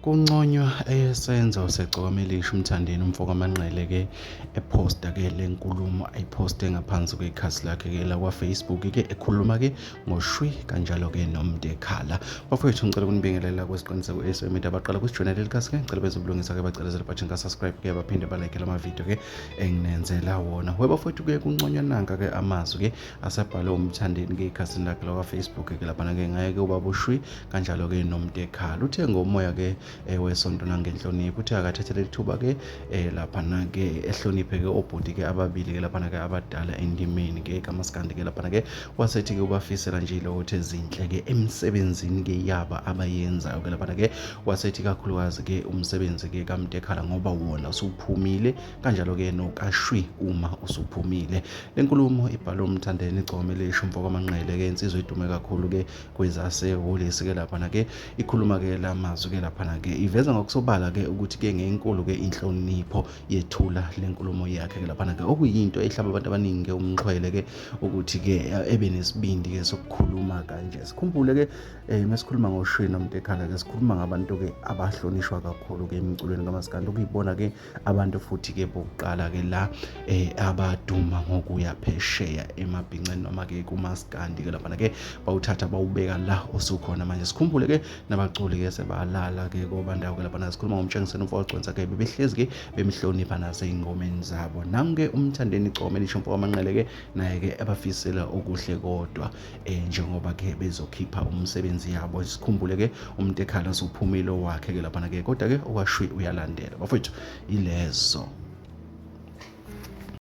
Kunconywa esenzo secikomelisha umthandeni umfoko amanqele ke ephosta ke lenkulumo ayiphoste ngaphansi kwekhasi lakhe ke la kwa-Facebook ke ekhuluma ke ngoshwi kanjalo ke nomtekhala. Bafowethu ngicela ukunibingelela kwesiqiniseko eSMD abaqala kusijona leli khasi ke ngicela bezobulungisa ke bacelezele button ka subscribe ke baphinde balike lama video ke enginenzela wona. Bafowethu ke kunconywa nanka ke amazwi ke asebhalwe umthandeni ke ikhasi lakhe la kwa-Facebook ke lapha ke ngaye ke ubaba ushwi kanjalo ke nomtekhala. Uthe ngomoya ke wesonto nangenhlonipho uthi akathathele ithuba ke lapha ke ehloniphe ke obhuti ke ababili ke lapha ke abadala endimeni ke kaMaskandi ke lapha ke wasethi ke ubafisela nje ukuthi ezinhle ke emsebenzini ke yaba abayenzayo ke lapha ke wasethi kakhulukazi ke umsebenzi ke kaMtekhala ngoba wona usuphumile kanjalo ke nokashwi uma usuphumile. Lenkulumo ibhalwe umthandeni igcomelisha umfoko amanqele ke insizwe idume kakhulu ke kwezase holisi ke lapha ke ikhuluma ke lamazwi ke lapha ke iveza ngokusobala ke ukuthi ke ngenkulu ke inhlonipho yethula lenkulumo yakhe ke lapha ke okuyinto ehlaba abantu abaningi ke umxhwele ke ukuthi ke ebe nesibindi ke sokukhuluma kanje. Sikhumbule ke masikhuluma ngoshwi nomtekhala ke sikhuluma ngabantu ke abahlonishwa kakhulu ke emculweni kaMaskandi ukuyibona ke abantu futhi ke bokuqala ke la abaduma ngokuya phesheya emabhinceni noma ke kuMaskandi ke lapha ke bawuthatha bawubeka la osukhona manje. Sikhumbule ke nabaculi ke sebalala ke kobandawo ke lapha sikhuluma ngomtshengiseni umfoko ogconsa ke bebehlezi ke bemhlonipha nasey'ngomeni zabo. Nangu-ke umthandeni igcomelisha umfoko amanqele ke naye ke abafisela okuhle kodwa njengoba ke bezokhipha umsebenzi yabo. Sikhumbule ke umtekhala usuphumile wakhe ke lapha ke kodwa ke okwashwi uyalandela bafowethu ilezo.